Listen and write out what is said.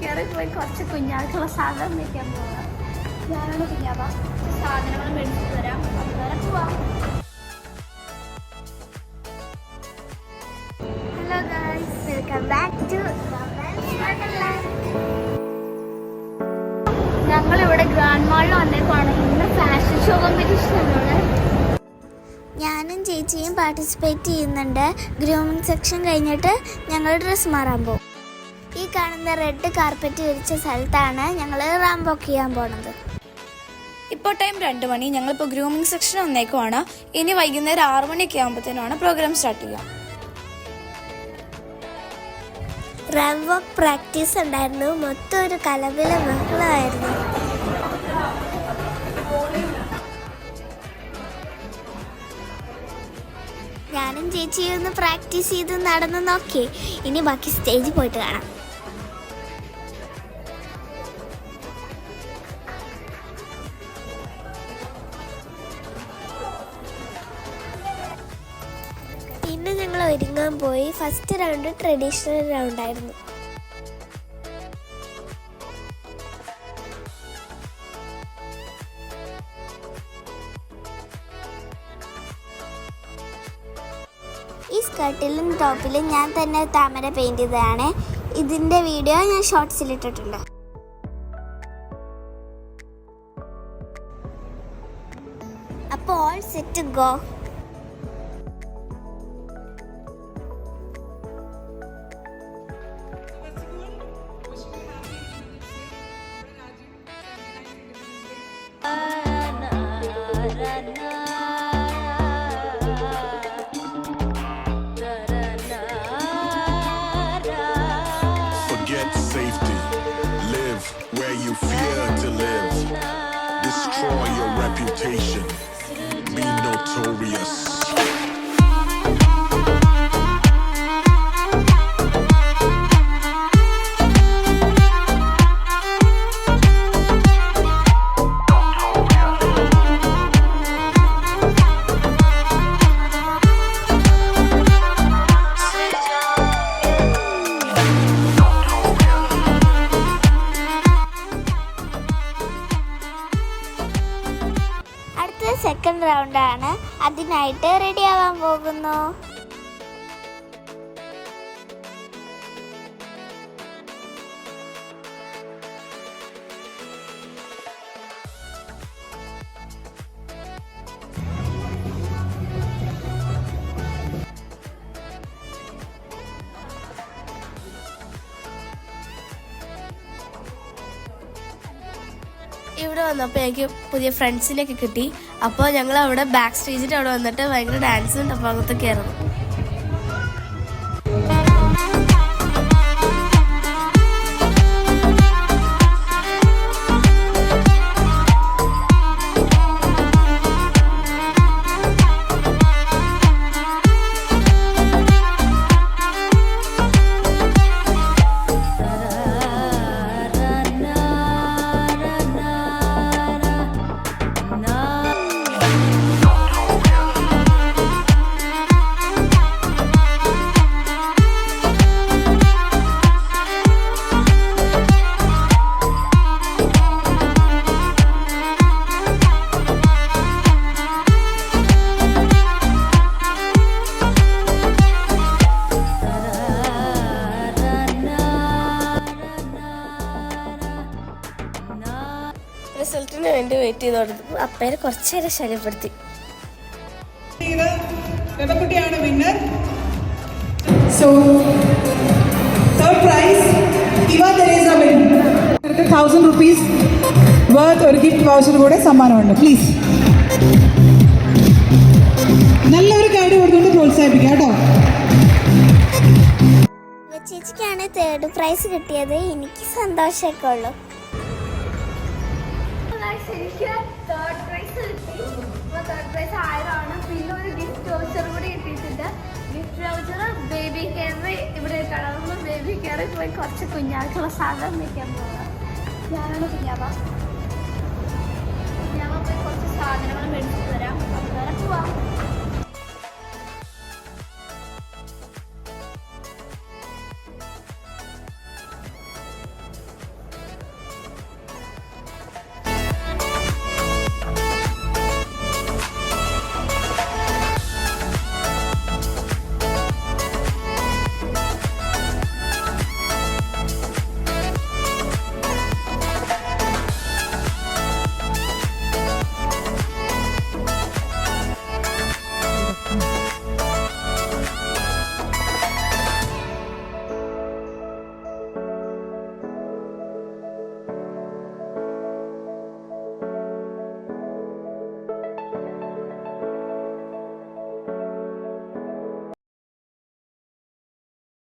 കയറി പോയി കുറച്ച് കുഞ്ഞാൾക്കുള്ള സാധനം മേടിക്കാൻ പോകാം. ഞാനാണ് കുഞ്ഞാവ. സാധനങ്ങൾ മേടിച്ചിട്ട് വരാം. അതുവരെ പോവാം. Hello guys, welcome back to ഞങ്ങളിവിടെ ഗ്രാൻഡ് മാളിൽ വന്നേക്കാണ്. ഇന്ന് ഫാഷൻ ഷോ കോമ്പറ്റീഷനാണ്. ഞാനും ചേച്ചിയും പാർട്ടിസിപ്പേറ്റ് ചെയ്യുന്നുണ്ട്. ഗ്രൂമിങ് സെക്ഷൻ കഴിഞ്ഞിട്ട് ഞങ്ങൾ ഡ്രസ്സ് മാറാൻ പോകും. ഈ കാണുന്ന റെഡ് കാർപ്പറ്റ് വിരിച്ച സ്ഥലത്താണ് ഞങ്ങൾ റാംബോക്ക് ചെയ്യാൻ പോണത്. ഇപ്പോൾ ടൈം 2 മണി. ഞങ്ങളിപ്പോൾ ഗ്രൂമിങ് സെക്ഷൻ വന്നേക്കുവാണ്. ഇനി വൈകുന്നേരം 6 മണിയൊക്കെ ആകുമ്പോഴത്തേനാണ് പ്രോഗ്രാം സ്റ്റാർട്ട് ചെയ്യുക. റാംബോക്ക് പ്രാക്ടീസ് ഉണ്ടായിരുന്നു. മൊത്തം ഒരു കലപില ബഹളമായിരുന്നു. ഞാനും ചേച്ചിയും ഒന്ന് പ്രാക്ടീസ് ചെയ്ത് നടന്ന് നോക്കി. ഇനി ബാക്കി സ്റ്റേജിൽ പോയിട്ട് കാണാം. പിന്നെ ഞങ്ങൾ ഒരുങ്ങാൻ പോയി. ഫസ്റ്റ് റൗണ്ട് ട്രഡീഷണൽ റൗണ്ടായിരുന്നു. ഈ സ്കർട്ടിലും ടോപ്പിലും ഞാൻ തന്നെ താമര പെയിൻറ് ചെയ്തതാണ്. ഇതിൻ്റെ വീഡിയോ ഞാൻ ഷോർട്സിൽ ഇട്ടിട്ടുണ്ട്. അപ്പോൾ all set go. Safety. Live where you fear to live. Destroy your reputation. Be notorious. Second റൗണ്ടാണ്. അതിനായിട്ട് റെഡി ആവാൻ പോകുന്നു. ഇവിടെ വന്നപ്പോൾ എനിക്ക് പുതിയ ഫ്രണ്ട്സിനെയൊക്കെ കിട്ടി. അപ്പോൾ ഞങ്ങൾ അവിടെ ബാക്ക് സ്റ്റേജിൻ്റെ അവിടെ വന്നിട്ട് ഭയങ്കര ഡാൻസും ഡപ്പാങ്ങത്തൊക്കെ ആയിരുന്നു. റിസൾട്ടിന് വേണ്ടി വെയിറ്റ് ചെയ്ത് കൊടുത്തപ്പോൾ അപ്പേരെ കുറച്ച് നേരം ശല്യപ്പെടുത്തി. രവക്കുട്ടിയാണ് വിന്നർ. സോ തേർഡ് പ്രൈസ് ഇവ തെരേസ വിൻ. 1000 rupees വർത്ത് ഒരു ഗിഫ്റ്റ് വൗച്ചർ കൂടെ സമ്മാനമുണ്ട്. പ്ലീസ് നല്ലൊരു ഗൈഡ് കൊടുത്തുകൊണ്ട് പ്രോത്സാഹിപ്പിക്കാം കേട്ടോ. ചേച്ചിക്കാണ് തേർഡ് പ്രൈസ് കിട്ടിയത്. എനിക്ക് സന്തോഷമൊക്കെ ഉള്ളു. എനിക്ക് തേർഡ് പ്രൈസ് കിട്ടി. അപ്പോൾ തേർഡ് പ്രൈസ് 1000 ആണ്. പിന്നെ ഒരു ഗിഫ്റ്റ് വൗച്ചർ കൂടി കിട്ടിയിട്ടുണ്ട്. ഗിഫ്റ്റ് വൗച്ചർ ബേബി കെയർ ഇവിടെ കളറുമ്പോൾ ബേബി കെയറിൽ പോയി കുറച്ച് കുഞ്ഞാൾക്കുള്ള സാധനം മേടിക്കാൻ പോകാം. ഞാനാണ് കുഞ്ഞാവ. കുഞ്ഞാവ പോയി കുറച്ച് സാധനങ്ങൾ മേടിച്ചിട്ട് വരാം. അതുവരെ പോവാം.